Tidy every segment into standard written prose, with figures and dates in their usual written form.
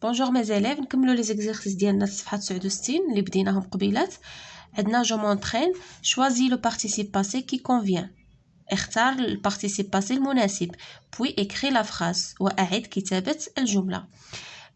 بونجور mes élèves نكملوا لي زيكزيرسيس ديالنا الصفحه 69 اللي بديناهم قبيلات. عندنا جو مونطرين choisis le participe passé qui convient. اختار البارتيسيب باسي المناسب puis écris la phrase واعد كتابه الجمله.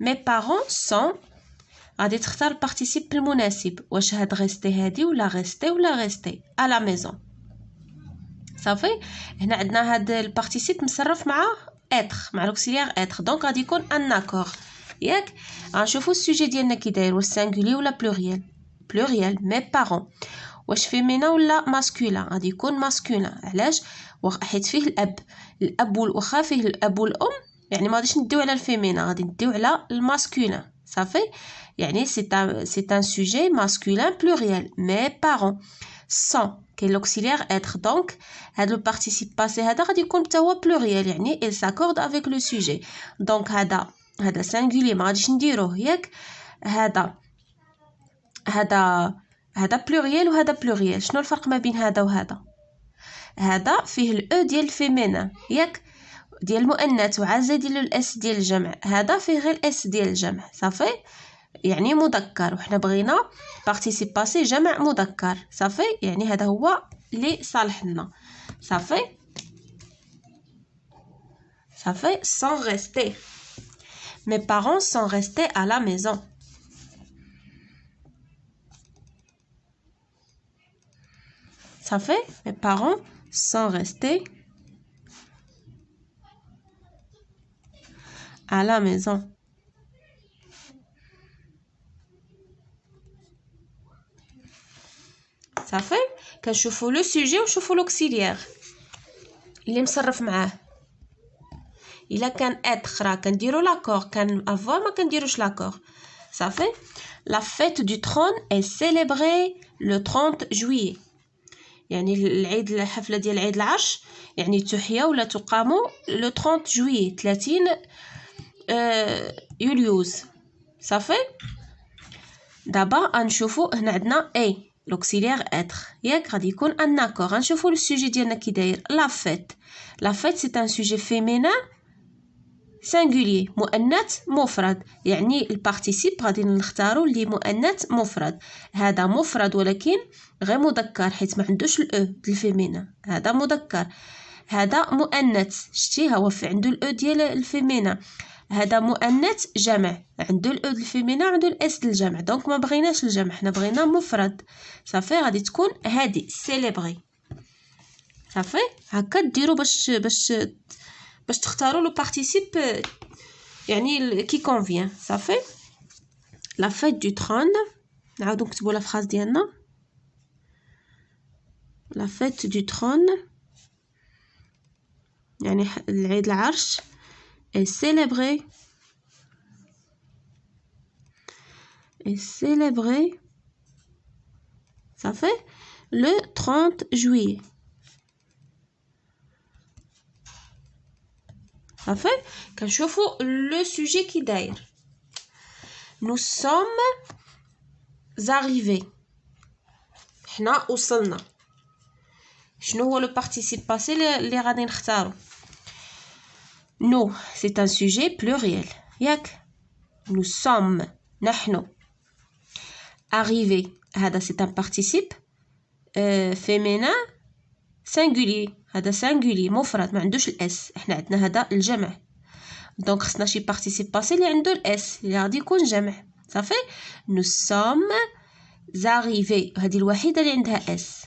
mes parents sont غادي تختار البارتيسيب المناسب واش هاد غيستي هادي ولا غيستي à la maison. صافي هنا عندنا هاد البارتيسيب مصرف مع être مع لوكسيليير être دونك غادي يكون ان اكور ياك. غنشوفوا السوجي ديالنا كي داير واش سانغولي ولا بلوريال مي بارون واش فيمينا ولا ماسكولين غادي يكون ماسكولين. علاش؟ حيت فيه الاب واخا فيه الاب والام يعني ما غاديش نديو على الفيمينا غادي نديو على الماسكولين. صافي يعني سي ان سوجي ماسكولين بلوريال مي بارون سون كاين لوكسيليير être دونك هذا لو بارتيسيب باسي هذا غادي يكون حتى هو بلوريال يعني il s'accorde avec le sujet. دونك هذا سانغولي ما غاديش نديروه ياك. هذا بلوريال وهذا بلوريال. شنو الفرق ما بين هذا وهذا؟ هذا فيه الاو ديال الفيمينا ياك ديال المؤنث وعاد زايدين له الاس ديال الجمع. هذا فيه غير الاس ديال الجمع. صافي يعني مذكر وحنا بغينا بارتيسيب باسي جمع مذكر. صافي يعني هذا هو اللي صالح لنا. صافي sont restés. Mes parents sont restés à la maison. صافي mes parents sont restés à la maison. صافي كنشوفوا لو سوجي ونشوفوا لوكسيليير اللي مصرف معاه. الا كان être راه كنديروا لاكور كان افوار ما كنديروش لاكور. صافي la fête du trône est célébrée le 30 juillet يعني العيد الحفله ديال عيد العرش يعني تحيا ولا تقام لو 30 جويي 30 يوليوز. صافي دابا غنشوفوا هنا عندنا اي لوكسيليير être ياك غادي يكون ان اكور. غنشوفوا السوجي ديالنا كي داير لا فيت سي ان سوجي فيمينين سانغولي مؤنث مفرد يعني البارتيسيب غادي نختاروا اللي مؤنث مفرد. هذا مفرد ولكن غير مذكر حيت ما عندوش الاو ديال الفيمينا. هذا مذكر. هذا مؤنث شتي هو عنده الاو ديال الفيمينا. هذا مؤنث جمع عنده الاو ديال الفيمينا عنده الاس ديال الجمع. دونك ما بغيناش الجمع حنا بغينا مفرد. صافي غادي تكون هذه سيليبري. صافي هكا ديروا باش تختاروا لو بارتيسيب يعني كي كونفيان. صافي لا فيت دو ترون نعاودو نكتبوا لا فراز ديالنا. لا فيت دو ترون يعني العيد العرش est célébré صافي le 30 juillet. صافي كنشوفوا لو سوجي كي داير nous sommes arrivés حنا وصلنا. شنو هو لو بارتيسيب باسي اللي غادي نختارو؟ nous c'est un sujet pluriel ياك. nous sommes نحن. arrivé هذا c'est un participe féminin singulier. هذا singulier مفرد ما عندوش الاس. احنا عندنا هذا الجمع دونك خصنا شي بارتيسيب باسي اللي عنده الاس اللي غادي يكون جمع. صافي nous sommes arrivés هذه الوحيده اللي عندها اس.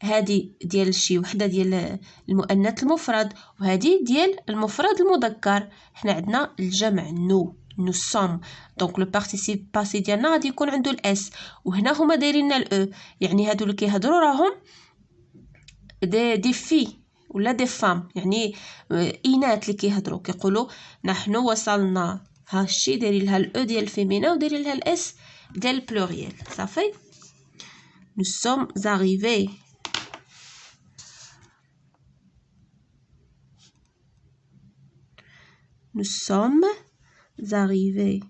هذه ديال شي وحده ديال المؤنث المفرد وهذه ديال المفرد المذكر. حنا عندنا الجمع nous sommes دونك لو بارتيسيب باسي ديالنا غادي يكون عنده الاس. وهنا هما دايرين لنا الاو يعني هادو اللي كيهضروا راهم دي في ولا دي فام يعني اناث اللي كيهضروا كيقولوا نحن وصلنا. ها الشي دايرين لها الاو ديال الفيمينا ودايرين لها الاس ديال البلوريال. صافي nous sommes arrivés. nous sommes arrivés.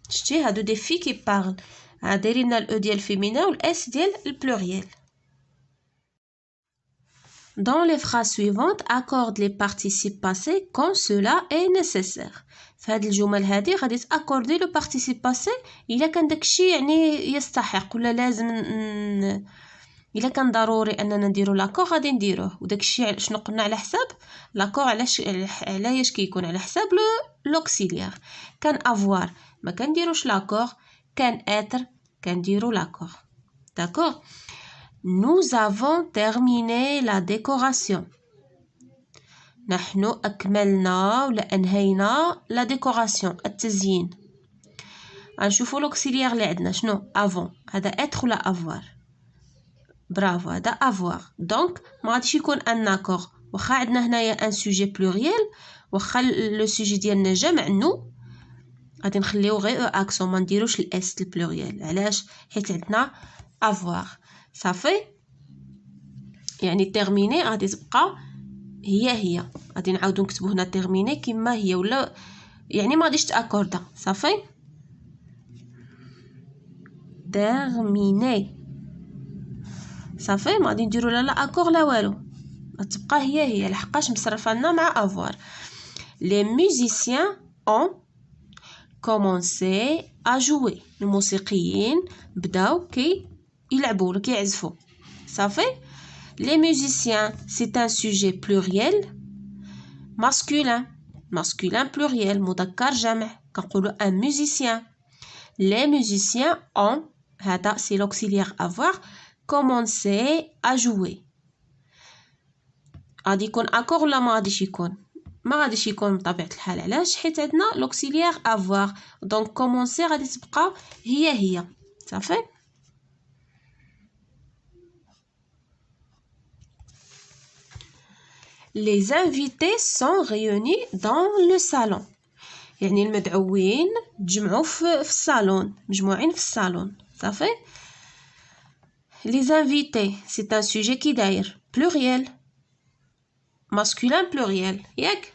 شتي هادو دي في كي بارل دايرين الاو ديال الفيمينا والاس ديال البلوريال. Dans les phrases suivantes, accorde les participes passés quand cela est nécessaire. في هذه الجمل هذه غادي تاكوردي لو بارتيسيب باسي الا كان داكشي يعني يستحق ولا لازم الا كان ضروري اننا نديرو لاكور غادي نديروه. وداكشي شنو قلنا على حساب لاكور، علاش كيكون على حساب لوكسيليير. كان افوار ما كنديروش لاكور، كان اتر كنديرو لاكور. داكور. Nous avons terminé la décoration. نحن أكملنا ولا أنهينا la décoration التزيين. غنشوفو لوكسيليير اللي عندنا شنو افون، هذا être ولا avoir. برافو، هذا avoir. دونك ما غاديش يكون ان اكور. واخا عندنا هنايا ان سوجي بلوريال، واخا لو سوجي ديالنا جمع نو، غادي نخليو غير اكسون ما نديروش الاس البلوريال. علاش؟ حيت عندنا avoir. صافي، يعني تيرميني غادي تبقى هي غادي نعاودو نكتبو هنا تيرميني كما هي، ولا يعني ما غاديش تاكوردا. صافي، تيرميني. صافي، ما غادي نديرو لا اكور لا والو، غتبقى هي لحقاش مصرفه لنا مع افوار. لي ميوزيسيان اون كومونسي ا جوي. الموسيقيين بداو يلعبوا ولا كيعزفوا. صافي. Les musiciens, c'est un sujet pluriel masculin. Masculin pluriel, مذكر جمع. كنقولوا un musicien. Les musiciens ont, هذا c'est l'auxiliaire avoir, commencé à jouer. غادي يكون اكور ولا ما غاديش يكون؟ ما غاديش يكون بطبيعة الحال. علاش؟ حيت عندنا l'auxiliaire avoir. دونك commencer غادي تبقى هي. صافي. Les invités sont réunis dans le salon. يعني المدعوين تجمعوا في الصالون، مجموعين في الصالون. صافي. Les invités c'est un sujet qui داير pluriel masculin pluriel ياك؟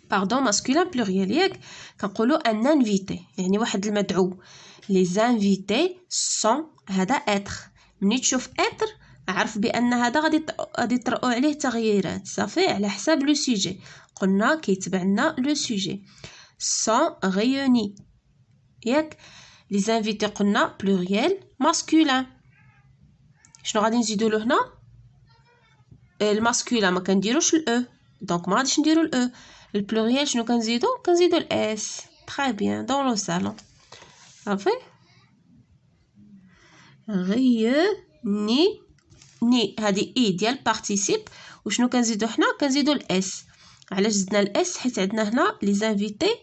pardon masculin pluriel ياك؟ كنقولوا un invité يعني واحد المدعو. Les invités sont هذا être. ملي تشوف être عرف بان هذا غادي يطرأوا عليه تغييرات. صافي، على حساب لو سوجي. قلنا كيتبع لنا لو سوجي. sont réunis ياك؟ لي زانفيتي قلنا بلوريال ماسكولين. شنو غادي نزيدو له هنا؟ الماسكولين ما كنديروش الاو، دونك ما غاديش نديرو الاو. البلوريال شنو كنزيدو الاس. تري بيان. دون لو صالون. صافي. réunis ني هذه اي ديال بارتيسيب. وشنو كنزيدو حنا؟ كنزيدو الاس. علاش زدنا الاس؟ حيت عندنا هنا لي زانفيتي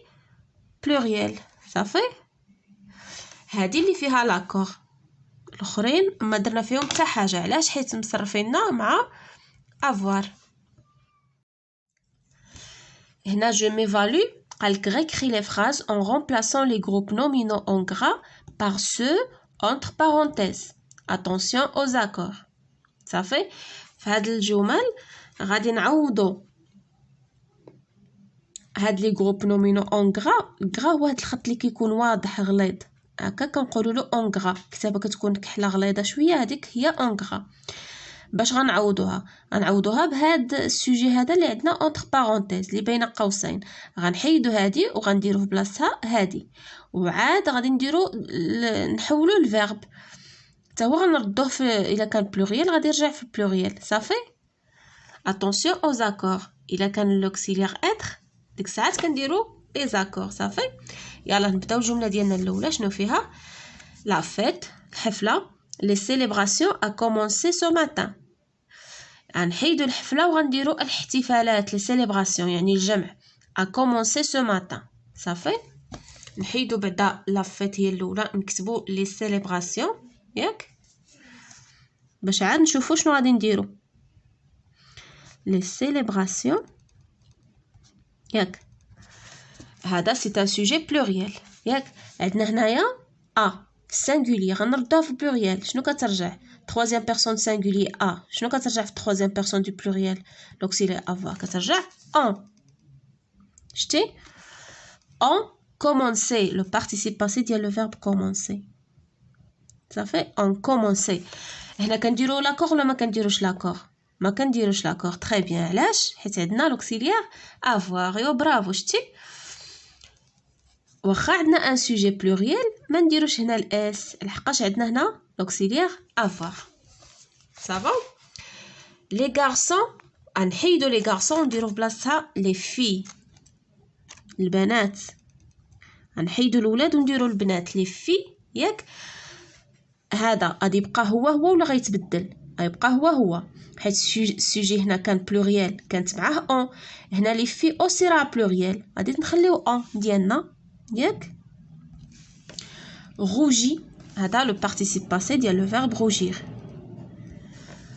بلوريال. صافي. هذه اللي فيها لاكور. الاخرين ما درنا فيهم حتى حاجه. علاش؟ حيت مصرفيننا مع افوار. هنا جو ميفالو قالك réécris les phrases en remplaçant les groupes nominaux en gras par ceux entre parenthèses. attention aux accords. صافي. في هاد الجمل غادي نعوضو هاد لي جروب نومينو اون غرا هو هاد الخط اللي كيكون واضح غليظ هكا كنقولوا له اون غرا. كتابه كتكون كحله غليظه شويه، هذيك هي اون غرا. باش غنعوضوها بهاد السوجي هذا اللي عندنا اونتر بارونتيز اللي بين قوسين. غنحيدو هادي وغنديرو في بلاصتها هادي، وعاد غادي نحولو الفيرب حتى هو غنردوه في الا كان بلوريال غادي يرجع في البلوريال. صافي. اتونسيون او زاكور. الا كان لوكسيليير اتر ديك الساعات كنديرو لي زاكور. صافي. يلا نبداو الجمله ديالنا الاولى. شنو فيها؟ لا فيت الحفله. لي سيليبراسيون ا كومونسي سو ماتان. غنحيدو الحفله وغنديرو الاحتفالات. لي سيليبراسيون يعني الجمع. ا كومونسي سو ماتان. صافي. نحيدو بعدا لا فيت هي الاولى، نكتبو لي سيليبراسيون ياك؟ باش عاد نشوفو شنو غادي نديرو. لي سيليبراسيون ياك؟ هذا سي ان سوجي بلوريال ياك؟ عندنا هنايا سينغولي غنردوها في بلوريال. شنو كترجع؟ troisième personne singulier شنو كترجع في troisième personne du pluriel l'auxiliaire avoir كترجع en. شتي؟ en commencer le participe passé ديال le verbe commencer. صافي. en commencer. هنا كنديرو لاكور ولا ما كنديروش لاكور؟ ما كنديروش لاكور. تري بيان. علاش؟ حيت عندنا لوكسيليير افوار. يو برافو. شتي واخا عندنا ان سوجي بلوريال ما نديروش هنا الاس لحقاش عندنا هنا لوكسيليير افوار. صافا. لي غارسون غنحيدو لي غارسون نديرو في بلاصتها لي في البنات. غنحيدو الولاد ونديرو البنات لي في. ياك هذا غادي يبقى هو ولا غيتبدل؟ غيبقى هو حيت السوجي هنا كان بلوريال كانت معاه اون. هنا لي في اوسي راه بلوريال غادي نخليو اون ديالنا. ياك روجي هذا لو بارتيسيب باسي ديال لو فيرب روجير.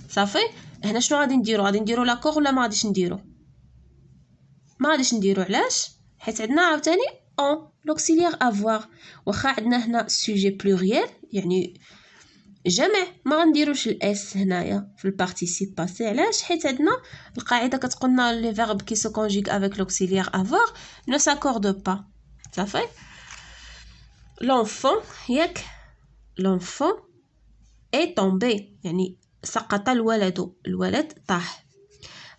صافي. هنا شنو غادي نديرو لاكور ولا ما غاديش نديرو؟ ما غاديش نديرو. علاش؟ حيت عندنا عاوتاني اون لوكسيليير افوار. واخا عندنا هنا سوجي بلوريال يعني جمع ما غنديروش الاس هنايا في البارتيسيب باسي. علاش؟ حيت عندنا القاعده كتقولنا لي فيرب كي سو كونجوغ افيك لوكسيليير افوار نو ساكورد با. صافي. لونفون. ياك لونفون اي تومبي يعني سقط الولد طاح.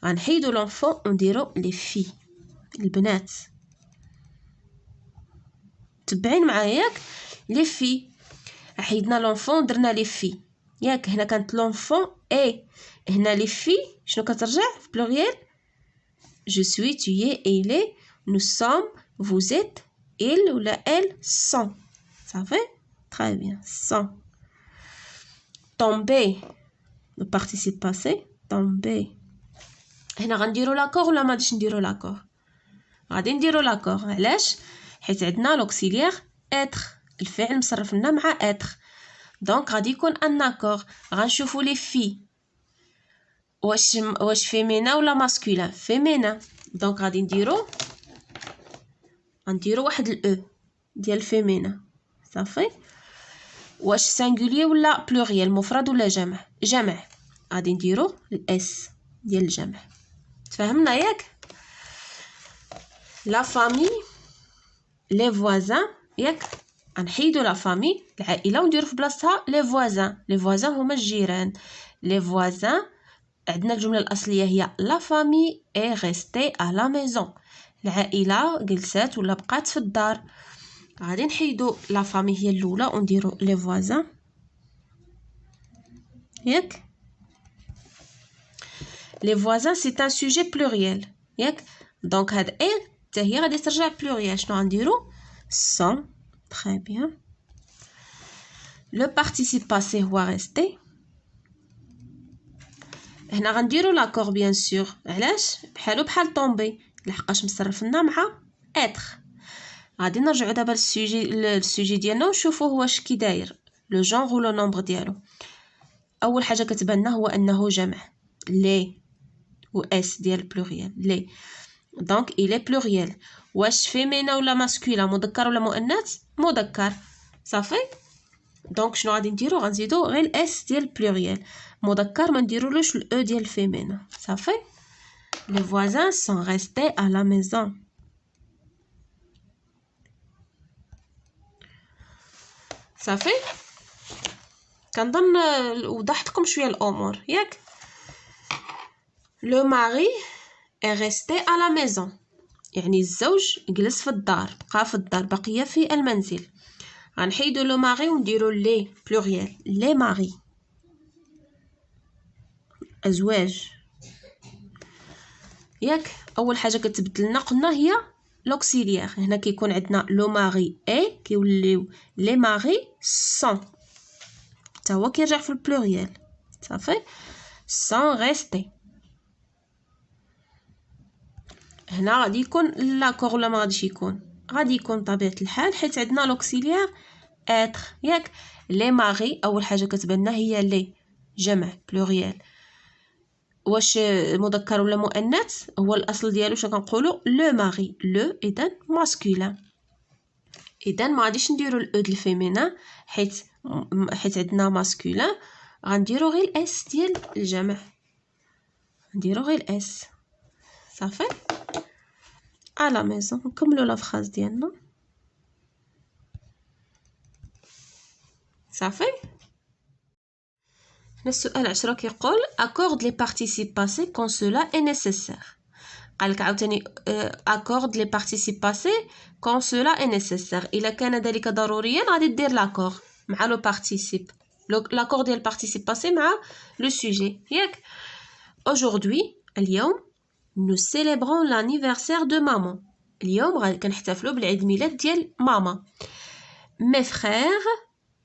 غنحيدو لونفون ونديرو لي في البنات. تبعين معايا ياك؟ لي في حيدنا لونفون درنا لي في. ياك هنا كانت لونفون اي هنا لي في شنو كترجع في بلوريال؟ je suis tu es il est nous sommes vous êtes il ولا elle sont. صافي. très bien. sont. tomber le participe passé tomber. هنا غنديرو لاكور ولا ما غاديش نديرو لاكور؟ غادي نديرو لاكور. علاش؟ حيت عندنا لوكسيليير اتر الفعل مصرف لنا مع اتر دونك غادي يكون ان اكور. غنشوفو لي في واش فيمينا ولا ماسكولين؟ فيمينا دونك غادي نديرو واحد الاو ديال فيمينا. صافي. واش سانغولير ولا بلوريال؟ مفرد ولا جمع؟ جمع غادي نديرو الاس ديال الجمع. تفهمنا ياك؟ لا فامي لي فوازان. ياك غنحيدو لا فامي العائله ونديرو في بلاصتها لي فوازان. لي فوازان هما الجيران. لي فوازان عندنا الجمله الاصليه هي لا فامي اي ريستي ا لا ميزون. العائله جلسات ولا بقات في الدار. غادي نحيدو لا فامي هي الاولى ونديرو لي فوازان. ياك لي فوازان سي ان سوجي بلوريال. ياك دونك هاد اي حتى هي غادي ترجع بلوريال. شنو غنديرو؟ سون. très bien. le participe passé هو ريستي. هنا غنديرو لاكور بيان سور. علاش؟ بحال طومبي لحقاش مصرف لنا مع اتر. غادي نرجعو دابا للسوجي ديالنا ونشوفوه واش كي داير لو جونغ و لو نومبر ديالو. اول حاجه كتبان لنا هو انه جمع لي و اس ديال بلوريال لي دونك il est pluriel. واش فيمينا ولا ماسكولا؟ مذكر ولا مؤنث؟ مذكر. صافي. دونك شنو غادي نديرو؟ غنزيدو غير الاس ديال بلوريال. مذكر ما نديرولوش الاو ديال فيمينا. صافي. les voisins sont restés à la maison. صافي. كنظن وضحت لكم شويه الامور. ياك لو ماري est resté à la maison يعني الزوج جلس في الدار بقى في الدار بقي في المنزل. غنحيدو لو ماري ونديرو لي بلوريال لي ماري ازواج. ياك اول حاجه كتبدل لنا قلنا هي لوكسيليير. هنا كيكون عندنا لو ماري اي كيوليو لي ماري سون حتى هو كيرجع في البلوريال. صافي. سون ريستي. هنا غادي يكون لاكور ولا ما غاديش يكون؟ غادي يكون طبيعه الحال حيت عندنا لوكسيليير اتر. ياك لي ماري اول حاجه كتبان لنا هي لي جمع بلوريال. واش مذكر ولا مؤنث؟ هو الاصل ديالو شنو كنقولوا؟ لو ماري لو اذا ماسكولين. اذا ما غاديش نديرو الاو ديال الفيمينا حيت عندنا ماسكولين. غنديرو غير الاس ديال الجمع. نديرو غير الاس. صافي. à la maison. نكملو لا فراز ديالنا. صافي. السؤال 10 كيقول accorde les participes passés quand cela est nécessaire. قالك عاوتاني accorde les participes passés quand cela est nécessaire. إلا كان ذلك ضروريا غادي دير l'accord مع لو participe. l'accord ديال participe passé مع le sujet ياك. Aujourd'hui اليوم nous célébrons l'anniversaire de maman. اليوم غادي كنحتفلوا بالعيد ميلاد ديال ماما. Mes frères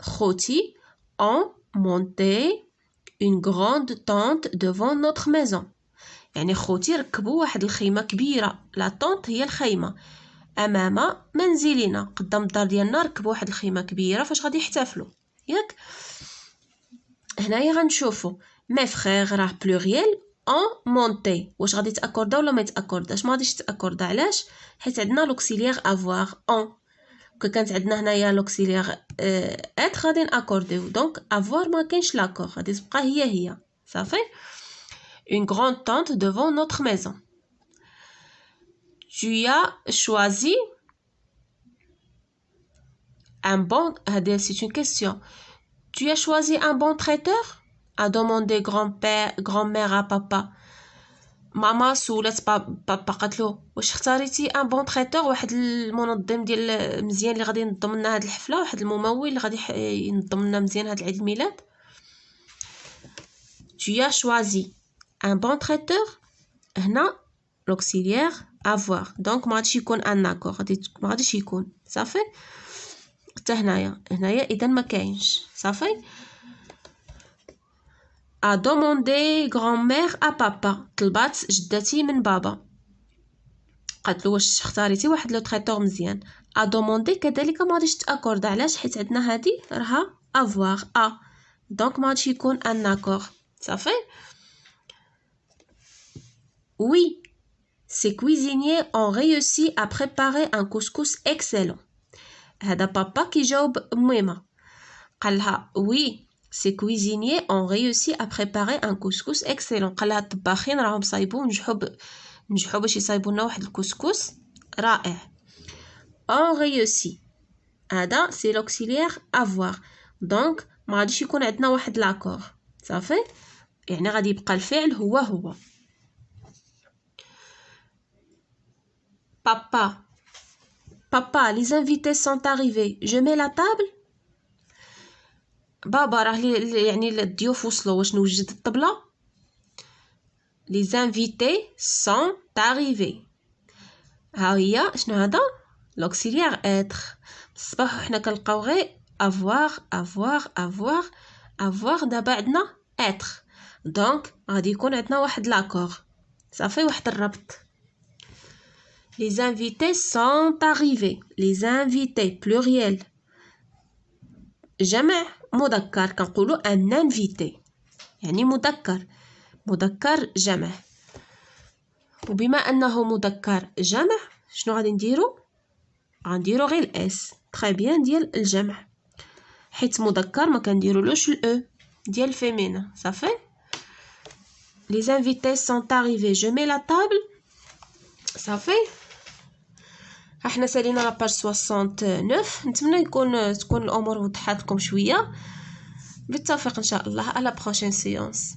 خوتي ont monté une grande tente devant notre maison. يعني خوتي ركبوا واحد الخيمة كبيرة. لا طونت هي الخيمة أمام منزلنا. قدام الدار ديالنا ركبوا واحد الخيمة كبيرة فاش غادي يحتفلوا ياك. هنايا غنشوفوا mes frères راه بلوريال ont monté. واش غادي تاكوردا ولا ما يتاكورداش؟ ما غاديش تاكوردا. علاش؟ حيت عندنا لوكسيليير avoir on. كانت عندنا هنايا لوكسيليير être غادي ناكورديو. دونك avoir ما كاينش لاكور غادي تبقى هي صافي. une grande tente devant notre maison. Tu as choisi un bon... c'est une question. Tu as choisi un bon traiteur? A demandé grand-mère à papa. ماما سولت بابا قالت له واش اختاريتي ان بون تريتور، واحد المنظم ديال مزيان اللي غادي ينظم لنا هاد الحفله، واحد الممول اللي غادي ينظم لنا مزيان هاد العيد الميلاد. tu as choisi un bon traiteur. هنا l'auxiliaire avoir دونك ما غاديش يكون ان اكور، ما غاديش يكون صافي. حتى هنايا اذا ما كاينش صافي. a demandé grand-mère à papa. طلبات جدتي من بابا، قالت له واش اختاريتي واحد لو تريتور مزيان. a demandé كذلك ما غاديش تاكورد. علاش؟ حيت عندنا هذه راها avoir a دونك ما غاديش يكون ان اكور صافي. oui ces cuisiniers ont réussi à préparer un couscous excellent. هذا بابا كيجاوب ميمه، قال لها oui ces cuisiniers ont réussi à préparer un couscous excellent. قال لها الطباخين راهم صايبوا نجحوا باش يصايبوا لنا واحد الكسكس رائع. ont réussi هذا سي l'auxiliaire avoir دونك ما غاديش يكون عندنا واحد لاكور صافي، يعني غادي يبقى الفعل هو. papa les invités sont arrivés, je mets la table. بابا راه يعني الضيوف وصلوا، واش نوجد الطبلة؟ les invités sont arrivés. ها هي شنو هذا؟ l'auxiliaire être. بالصباح حنا كنلقاو غير avoir دابا عندنا être دونك غادي يكون عندنا واحد لاكور صافي، واحد الربط. les invités sont arrivés. les invités pluriel جمع مذكر كنقولوا ان انفيتي يعني مذكر جمع. وبما انه مذكر جمع شنو غادي نديرو؟ غنديرو غير الاس تري بيان ديال الجمع، حيت مذكر ما كنديرولوش الاو ديال فيمينا صافي. les invités sont arrivés, je mets la table صافي. احنا سالينا لاباج 69. نتمنى تكون الامور وضحت لكم شويه. بالتوفيق ان شاء الله. على بروشين سيونس.